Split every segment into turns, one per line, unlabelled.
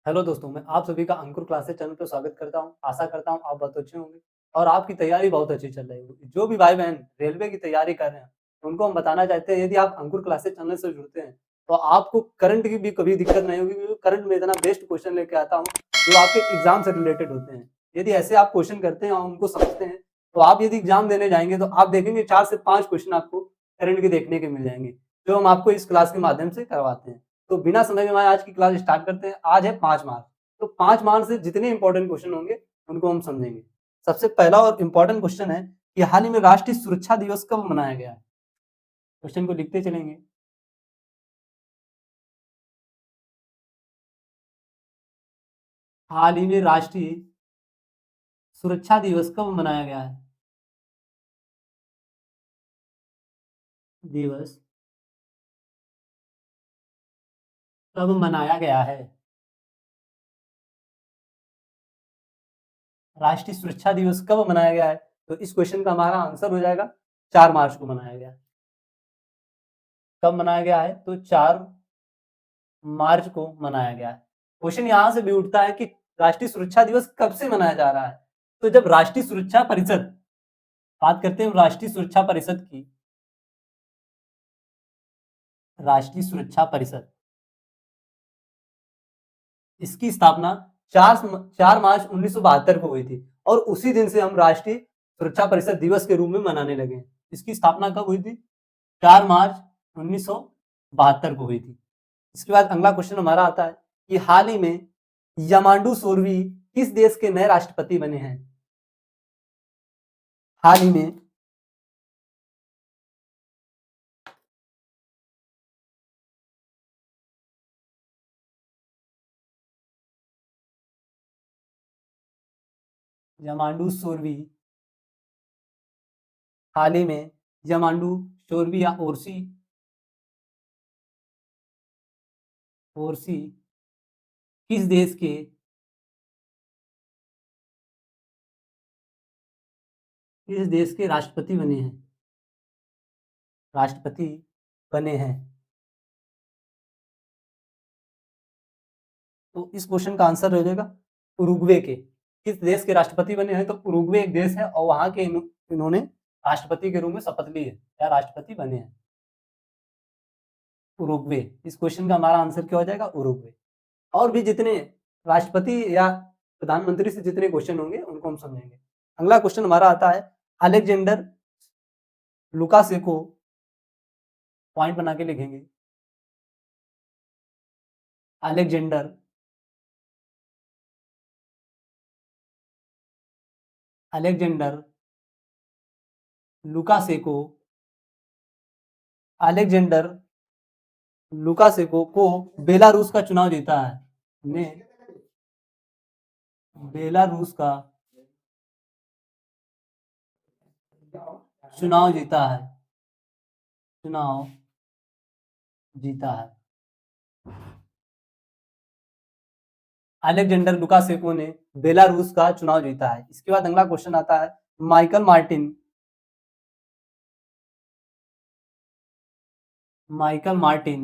Hello दोस्तों, मैं आप सभी का अंकुर क्लासेस चैनल पे स्वागत करता हूँ। आशा करता हूँ आप बहुत अच्छे होंगे और आपकी तैयारी बहुत अच्छी चल रही होगी। जो भी भाई-बहन रेलवे की तैयारी कर रहे हैं, उनको हम बताना चाहते हैं यदि आप अंकुर क्लासेस चैनल से जुड़ते हैं, तो आपको करंट की भी कभी दिक्कत नहीं होगी क्योंकि करंट में इतना बेस्ट क्वेश्चन लेके आता हूँ, जो आपके एग्ज़ाम से रिलेटेड होते हैं। यदि ऐसे आप क्वेश्चन करते हैं और उनको समझते हैं, तो आप यदि एग्ज़ाम देने जाएँगे तो आप देखेंगे 4 से 5 क्वेश्चन आपको करंट के देखने के मिल जाएँगे, जो हम आपको इस क्लास के माध्यम से करवाते हैं। तो बिना समय गँवाए आज की क्लास स्टार्ट करते हैं। आज है 5 मार्च। तो 5 मार्च से जितने इंपॉर्टेंट क्वेश्चन होंगे, उनको हम समझेंगे। सबसे पहला और इंपॉर्टेंट क्वेश्चन है कि हाल ही में राष्ट्रीय सुरक्षा दिवस कब मनाया गया है? क्वेश्चन को लिखते चलेंगे। हाल ही में राष्ट्रीय सुरक्षा दिवस कब मनाया गया है? दिवस कब मनाया गया है? राष्ट्रीय सुरक्षा दिवस कब मनाया गया है? तो इस क्वेश्चन का हमारा आंसर हो जाएगा 4 मार्च को मनाया गया है। कब मनाया गया है? तो 4 मार्च को मनाया गया है। क्वेश्चन यहाँ से भी उठता है कि राष्ट्रीय सुरक्षा दिवस कब से मनाया जा रहा है? तो जब राष्ट्रीय सुरक्षा परिषद बात करते हैं राष्ट्रीय सुरक्षा परिषद की। राष्ट्रीय सुरक्षा परिषद इसकी स्थापना 4 मार्च 1972 को हुई थी और उसी दिन से हम राष्ट्रीय सुरक्षा परिषद दिवस के रूप में मनाने लगे। इसकी स्थापना कब हुई थी? 4 मार्च 1972 को हुई थी। इसके बाद अगला क्वेश्चन हमारा आता है कि हाल ही में यामांडू सोरवी किस देश के नए राष्ट्रपति बने हैं? हाल ही में यामांडू सोरवी हाल ही में यामांडू सोरवी या ओरसी किस देश के राष्ट्रपति बने हैं? राष्ट्रपति बने हैं। तो इस क्वेश्चन का आंसर हो जाएगा उरुग्वे के। किस देश के राष्ट्रपति बने हैं? तो उरुग्वे एक देश है और वहां के इन्होंने राष्ट्रपति के रूप में शपथ ली है या राष्ट्रपति बने हैं। उरुग्वे। इस क्वेश्चन का हमारा आंसर क्या हो जाएगा? उरुग्वे। और भी जितने राष्ट्रपति या प्रधानमंत्री से जितने क्वेश्चन होंगे उनको हम समझेंगे। अगला क्वेश्चन हमारा आता है अलेक्जेंडर लुकासेको। पॉइंट बना के लिखेंगे। अलेक्जेंडर अलेक्जेंडर लुकासेको अलेक्जेंडर लुकासेको को बेलारूस का चुनाव जीता है। ने बेलारूस का चुनाव जीता है। चुनाव जीता है। अलेक्जेंडर लुकासेको ने बेलारूस का चुनाव जीता है। इसके बाद अगला क्वेश्चन आता है माइकल मार्टिन। माइकल मार्टिन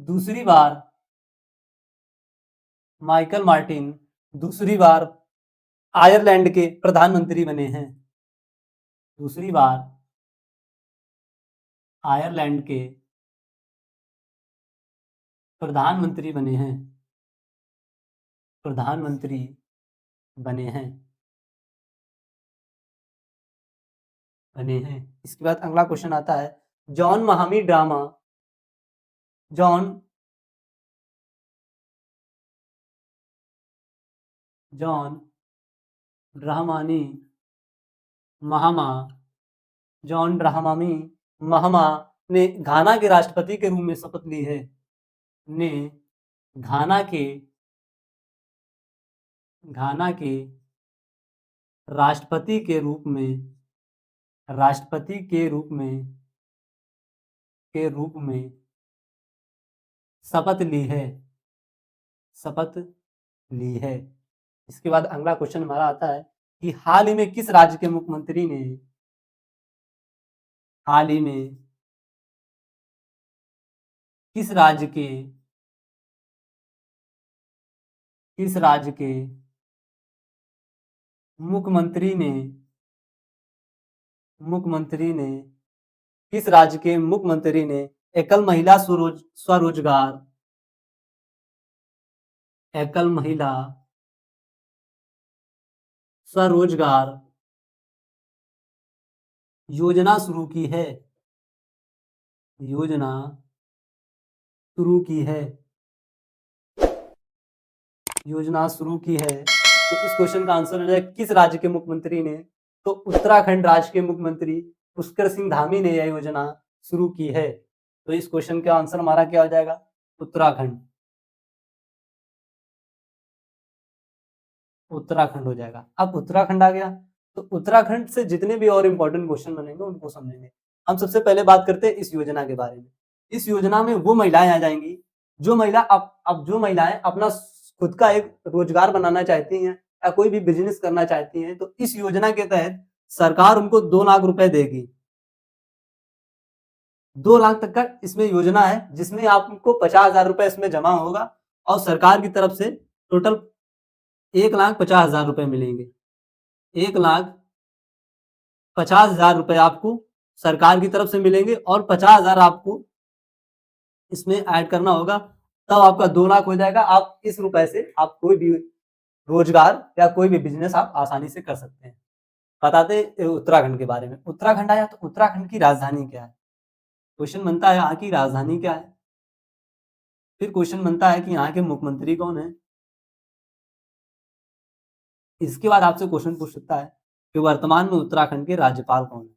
दूसरी बार माइकल मार्टिन दूसरी बार आयरलैंड के प्रधानमंत्री बने हैं। दूसरी बार आयरलैंड के प्रधानमंत्री बने हैं। प्रधानमंत्री बने हैं। बने हैं। इसके बाद अगला क्वेश्चन आता है John महामी drama. John John ड्रामानी महामा John ड्रामामी महामा ने घाना के राष्ट्रपति के रूप में शपथ ली है। ने घाना के घाना के राष्ट्रपति के रूप में राष्ट्रपति के रूप में शपथ ली है। शपथ ली है। इसके बाद अगला क्वेश्चन हमारा आता है कि हाल ही में किस राज्य के मुख्यमंत्री ने हाल ही में किस राज्य के किस राज्य के मुख्यमंत्री ने मुख्यमंत्री ने किस राज्य के मुख्यमंत्री ने एकल महिला स्वरोजगार एकल महिला स्वरोजगार योजना शुरू की है योजना शुरू की है योजना शुरू की है तो इस क्वेश्चन का आंसर हो जाएगा किस राज्य के मुख्यमंत्री ने। तो उत्तराखंड राज्य के मुख्यमंत्री पुष्कर सिंह धामी ने यह योजना शुरू की है। तो इस क्वेश्चन का आंसर हमारा क्या हो जाएगा, उत्तराखंड। उत्तराखंड हो जाएगा। अब उत्तराखंड आ गया तो उत्तराखंड से जितने भी और इम्पोर्टेंट क्वेश्चन बनेंगे उनको समझेंगे। हम सबसे पहले बात करते हैं इस योजना के बारे में। इस योजना में वो महिलाएं आ जाएंगी जो महिला अब जो महिलाएं अपना खुद का एक रोजगार बनाना चाहती हैं या कोई भी बिजनेस करना चाहती हैं, तो इस योजना के तहत सरकार उनको 2 लाख रुपए देगी। 2 लाख तक का इसमें योजना है जिसमें आपको 50,000 रुपए इसमें जमा होगा और सरकार की तरफ से टोटल 1,50,000 रुपए मिलेंगे। 1,50,000 रुपए आपको सरकार की तरफ से मिलेंगे और 50,000 आपको इसमें ऐड करना होगा, तब आपका 2 लाख हो जाएगा। आप इस रुपए से आप कोई भी रोजगार या कोई भी बिजनेस आप आसानी से कर सकते हैं। बताते उत्तराखंड के बारे में। उत्तराखंड आया तो उत्तराखंड की राजधानी क्या है? क्वेश्चन बनता है यहाँ की राजधानी क्या है। फिर क्वेश्चन बनता है कि यहाँ के मुख्यमंत्री कौन है। इसके बाद आपसे क्वेश्चन पूछ सकता है कि वर्तमान में उत्तराखंड के राज्यपाल कौन है।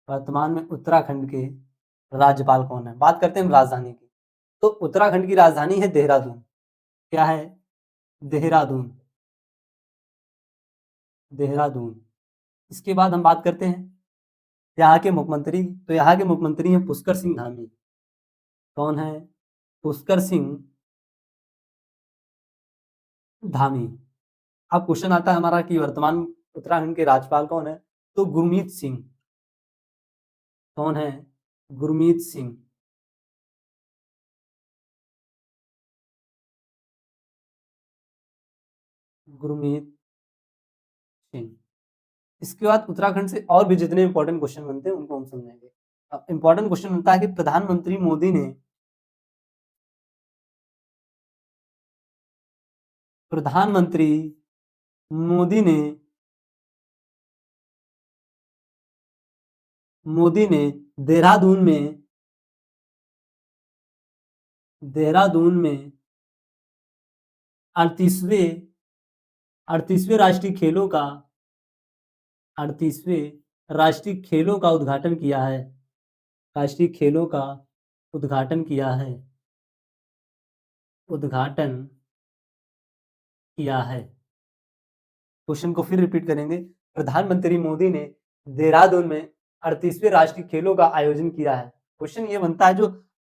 वर्तमान में उत्तराखंड के राज्यपाल कौन है। बात करते हैं हम राजधानी की। तो उत्तराखंड की राजधानी है देहरादून। क्या है? देहरादून। देहरादून। इसके बाद हम बात करते हैं यहाँ के मुख्यमंत्री। तो यहाँ के मुख्यमंत्री हैं पुष्कर सिंह धामी। कौन है? पुष्कर सिंह धामी। अब क्वेश्चन आता है हमारा कि वर्तमान उत्तराखंड के राज्यपाल कौन है। तो गुरमीत सिंह। कौन है? गुरमीत सिंह। गुरमीत सिंह। इसके बाद उत्तराखंड से और भी जितने इंपॉर्टेंट क्वेश्चन बनते हैं उनको हम समझेंगे। इंपॉर्टेंट क्वेश्चन बनता है कि प्रधानमंत्री मोदी ने मोदी ने देहरादून में 38वें 38वें राष्ट्रीय खेलों का उद्घाटन किया है। राष्ट्रीय खेलों का उद्घाटन किया है। उद्घाटन किया है। क्वेश्चन को फिर रिपीट करेंगे। प्रधानमंत्री मोदी ने देहरादून में 38वें राष्ट्रीय खेलों का आयोजन किया है। क्वेश्चन ये बनता है जो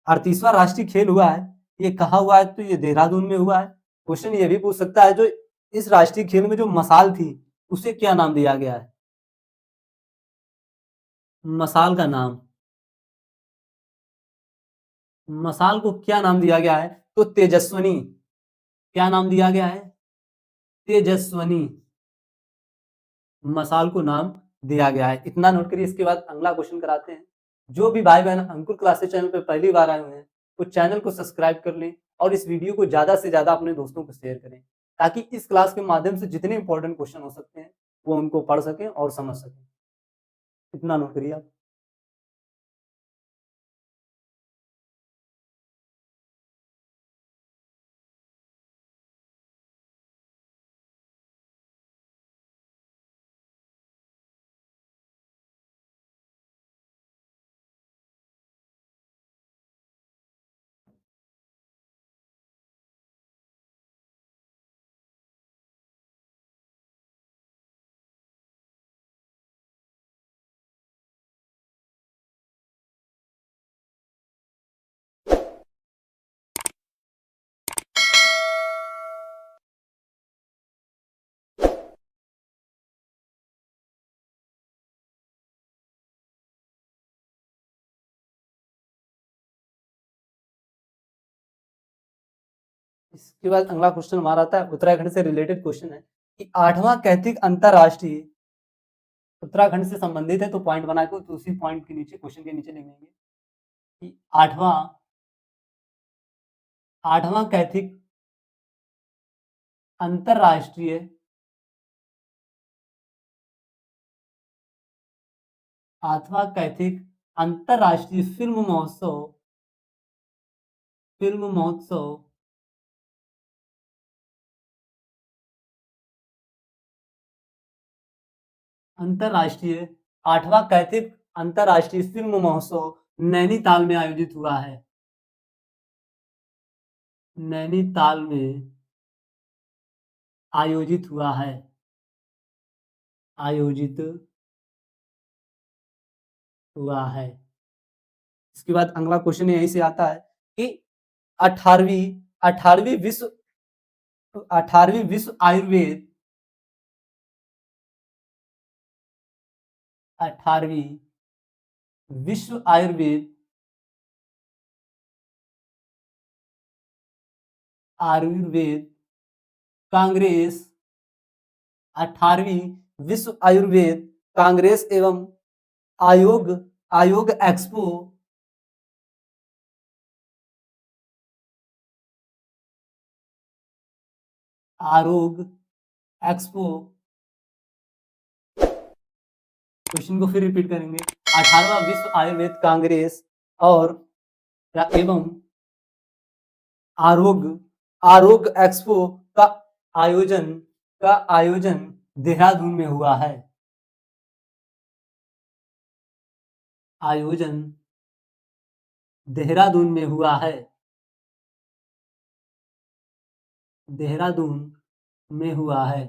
38वां राष्ट्रीय खेल हुआ है ये कहाँ हुआ है, तो ये देहरादून में हुआ है। क्वेश्चन ये भी पूछ सकता है जो इस राष्ट्रीय खेल में जो मसाल थी उसे क्या नाम दिया गया है। मसाल का नाम, मसाल को क्या नाम दिया गया है, तो तेजस्वनी। क्या नाम दिया गया है? तेजस्वनी मसाल को नाम दिया गया है। इतना नोट करिए। इसके बाद अगला क्वेश्चन कराते हैं। जो भी भाई बहन अंकुर क्लासेस चैनल पे पहली बार आए हुए हैं वो चैनल को सब्सक्राइब कर लें और इस वीडियो को ज्यादा से ज्यादा अपने दोस्तों को शेयर करें ताकि इस क्लास के माध्यम से जितने इंपॉर्टेंट क्वेश्चन हो सकते हैं वो उनको पढ़ सकें और समझ सकें। इतना नोट करिए आप। इसके बाद अगला क्वेश्चन हमारा आता है, उत्तराखंड से रिलेटेड क्वेश्चन है कि 8वां कैथिक अंतरराष्ट्रीय उत्तराखंड से संबंधित है, तो पॉइंट बना के तो उसी पॉइंट के नीचे क्वेश्चन के नीचे लिख देंगे कि आठवां कैथिक अंतरराष्ट्रीय आठवां कैथिक अंतरराष्ट्रीय फिल्म महोत्सव अंतरराष्ट्रीय 8वां कैथिक अंतरराष्ट्रीय फिल्म महोत्सव नैनीताल में आयोजित हुआ है। नैनीताल में आयोजित हुआ है। आयोजित हुआ है। इसके बाद अगला क्वेश्चन यहीं से आता है कि 18वीं 18वीं विश्व 18वीं विश्व आयुर्वेद 18वीं विश्व आयुर्वेद कांग्रेस 18वीं विश्व आयुर्वेद कांग्रेस एवं आयोग एक्सपो आरोग एक्सपो क्वेश्चन को फिर रिपीट करेंगे। 18वां विश्व आयुर्वेद कांग्रेस और एवं आरोग एक्सपो का आयोजन देहरादून में हुआ है। आयोजन देहरादून में हुआ है। देहरादून में हुआ है।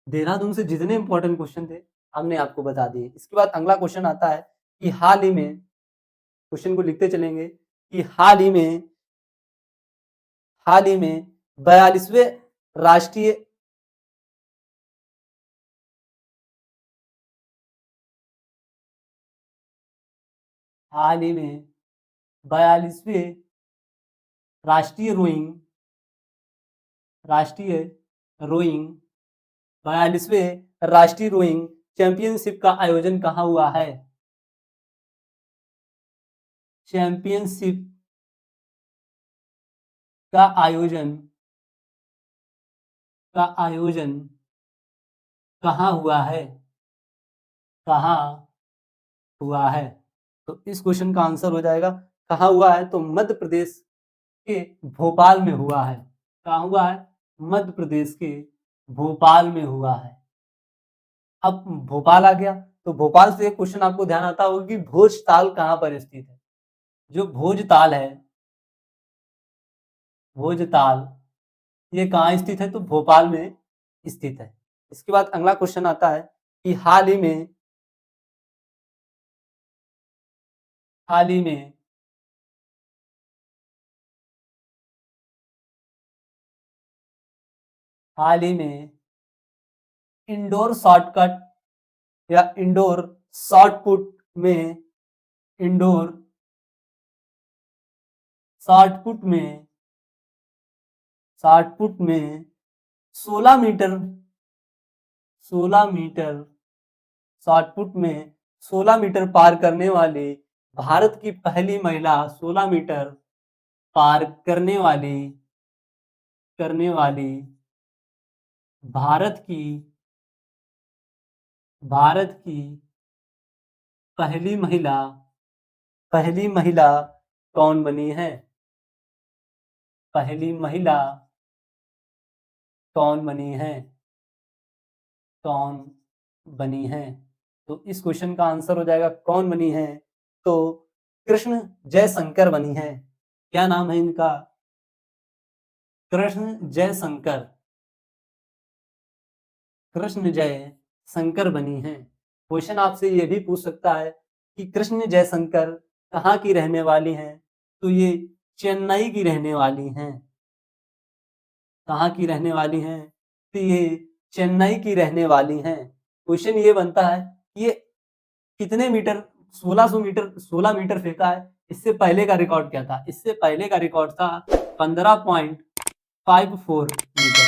देहरादून से जितने इंपॉर्टेंट क्वेश्चन थे हमने आपको बता दिए। इसके बाद अगला क्वेश्चन आता है कि हाल ही में, क्वेश्चन को लिखते चलेंगे कि हाल ही में 42वें राष्ट्रीय हाल ही में 42वें राष्ट्रीय रोइंग 42वें राष्ट्रीय रोइंग चैंपियनशिप का आयोजन कहाँ हुआ है? चैंपियनशिप का आयोजन कहाँ हुआ है? कहाँ हुआ है? तो इस क्वेश्चन का आंसर हो जाएगा कहाँ हुआ है, तो मध्य प्रदेश के भोपाल में हुआ है। कहाँ हुआ है? मध्य प्रदेश के भोपाल में हुआ है। अब भोपाल आ गया तो भोपाल से एक क्वेश्चन आपको ध्यान आता होगा कि भोजताल कहाँ पर स्थित है। जो भोजताल है, भोजताल ये कहाँ स्थित है? तो भोपाल में स्थित है। इसके बाद अगला क्वेश्चन आता है कि हाल ही में इंडोर शॉर्टकट या इंडोर शॉर्टपुट में इंडोर शॉर्टपुट में 16 मीटर शॉर्टपुट में 16 मीटर पार करने वाली भारत की पहली महिला 16 मीटर पार करने वाली भारत की पहली महिला कौन बनी है? पहली महिला कौन बनी है? तो इस क्वेश्चन का आंसर हो जाएगा कौन बनी है, तो कृष्ण जयशंकर बनी है। क्या नाम है इनका? कृष्ण जयशंकर बनी है। क्वेश्चन आपसे ये भी पूछ सकता है कि कृष्ण जयशंकर कहाँ की रहने वाली हैं? तो ये चेन्नई की रहने वाली हैं। कहाँ की रहने वाली हैं? तो ये चेन्नई की रहने वाली हैं। क्वेश्चन ये बनता है कि ये कितने मीटर 16 मीटर फेंका है, इससे पहले का रिकॉर्ड क्या था? इससे पहले का रिकॉर्ड था 15.54 मीटर।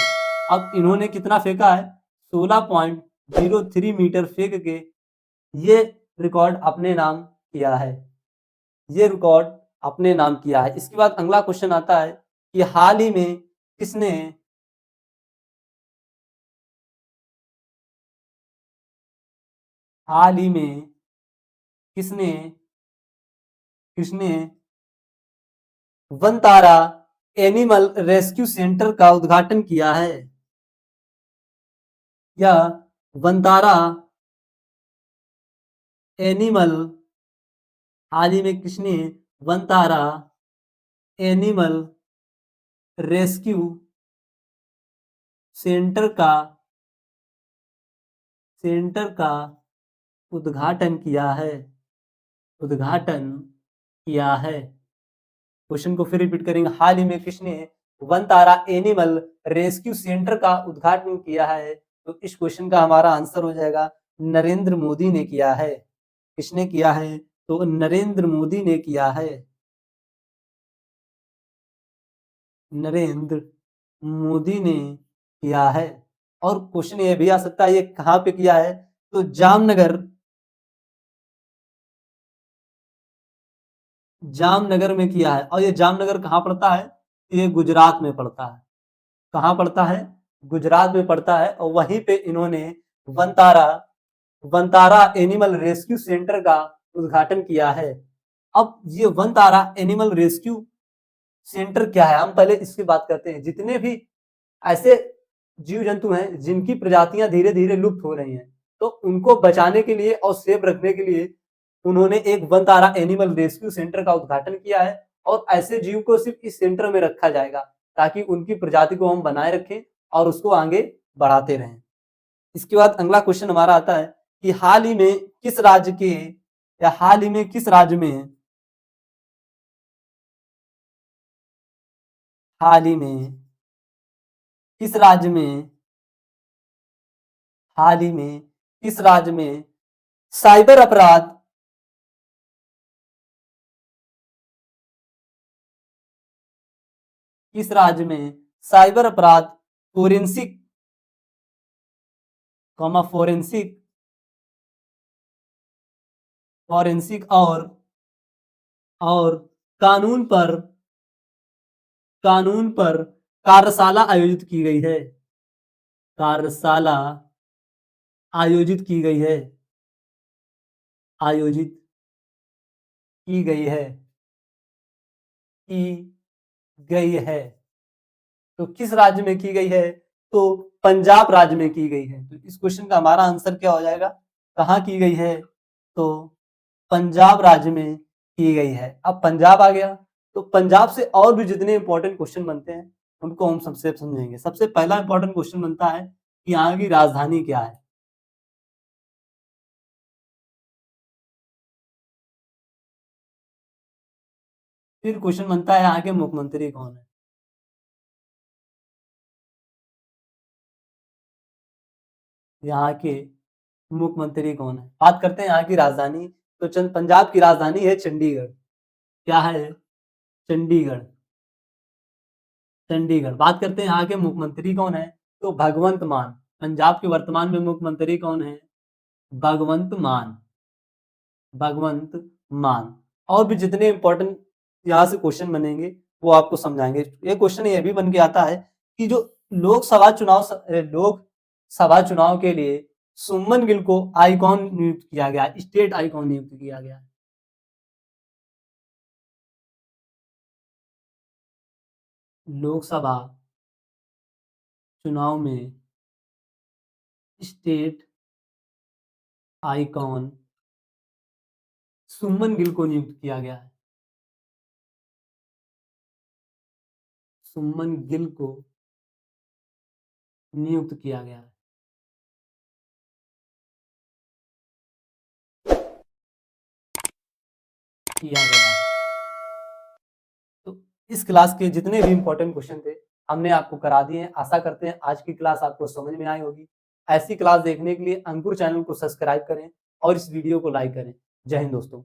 अब इन्होंने कितना फेंका है? 16.03 मीटर फेंक के ये रिकॉर्ड अपने नाम किया है। ये रिकॉर्ड अपने नाम किया है। इसके बाद अगला क्वेश्चन आता है कि हाल ही में किसने हाल ही में किसने किसने वनतारा एनिमल रेस्क्यू सेंटर का उद्घाटन किया है? या वनतारा एनिमल हाल ही में किसने वनतारा एनिमल रेस्क्यू सेंटर का उद्घाटन किया है? उद्घाटन किया है। क्वेश्चन को फिर रिपीट करेंगे। हाल ही में किसने वनतारा एनिमल रेस्क्यू सेंटर का उद्घाटन किया है? तो इस क्वेश्चन का हमारा आंसर हो जाएगा नरेंद्र मोदी ने किया है। किसने किया है? तो नरेंद्र मोदी ने किया है। नरेंद्र मोदी ने किया है। और क्वेश्चन ये भी आ सकता है ये कहाँ पे किया है? तो जामनगर में किया है। और ये जामनगर कहाँ पड़ता है? ये गुजरात में पड़ता है। कहाँ पड़ता है? गुजरात में पड़ता है। और वहीं पे इन्होंने Vantara Vantara animal rescue centre का उद्घाटन किया है। अब ये वनतारा एनिमल रेस्क्यू सेंटर क्या है, हम पहले इसकी बात करते हैं। जितने भी ऐसे जीव जंतु हैं जिनकी प्रजातियां धीरे धीरे लुप्त हो रही हैं, तो उनको बचाने के लिए और सेफ रखने के लिए उन्होंने एक वनतारा एनिमल रेस्क्यू सेंटर का उद्घाटन किया है। और ऐसे जीव को सिर्फ इस सेंटर में रखा जाएगा ताकि उनकी प्रजाति को हम बनाए रखें और उसको आगे बढ़ाते रहें। इसके बाद अगला क्वेश्चन हमारा आता है कि हाल ही में किस राज्य के या हाल ही में किस राज्य में हाल ही में किस राज्य में हाल ही में किस राज्य में साइबर अपराध किस राज्य में साइबर अपराध फोरेंसिक फोरेंसिक फॉरेंसिक और कानून पर कानून पर कार्यशाला आयोजित की गई है? कार्यशाला आयोजित की गई है आयोजित की गई है की गई है। तो किस राज्य में की गई है? तो पंजाब राज्य में की गई है। तो इस क्वेश्चन का हमारा आंसर क्या हो जाएगा? कहाँ की गई है? तो पंजाब राज्य में की गई है। अब पंजाब आ गया तो पंजाब से और भी जितने इंपॉर्टेंट क्वेश्चन बनते हैं उनको हम सबसे समझेंगे। सबसे पहला इंपॉर्टेंट क्वेश्चन बनता है कि यहाँ की राजधानी क्या है? फिर क्वेश्चन बनता है यहाँ के मुख्यमंत्री कौन है? यहाँ के मुख्यमंत्री कौन है? बात करते हैं यहाँ की राजधानी। तो पंजाब की राजधानी है चंडीगढ़। क्या है? चंडीगढ़। चंडीगढ़। बात करते हैं यहाँ के मुख्यमंत्री कौन है? तो भगवंत मान। पंजाब के वर्तमान में मुख्यमंत्री कौन है? भगवंत मान। भगवंत मान। और भी जितने इंपॉर्टेंट यहाँ से क्वेश्चन बनेंगे वो आपको समझाएंगे। ये क्वेश्चन ये भी बन के आता है कि जो लोकसभा चुनाव के लिए सुमन गिल को आइकॉन नियुक्त किया गया, स्टेट आइकॉन नियुक्त किया गया। लोकसभा चुनाव में स्टेट आइकॉन सुमन गिल को नियुक्त किया गया है। सुमन गिल को नियुक्त किया गया है। किया गया है। तो इस क्लास के जितने भी इंपॉर्टेंट क्वेश्चन थे हमने आपको करा दिए हैं। आशा करते हैं आज की क्लास आपको समझ में आई होगी। ऐसी क्लास देखने के लिए अंकुर चैनल को सब्सक्राइब करें और इस वीडियो को लाइक करें। जय हिंद दोस्तों।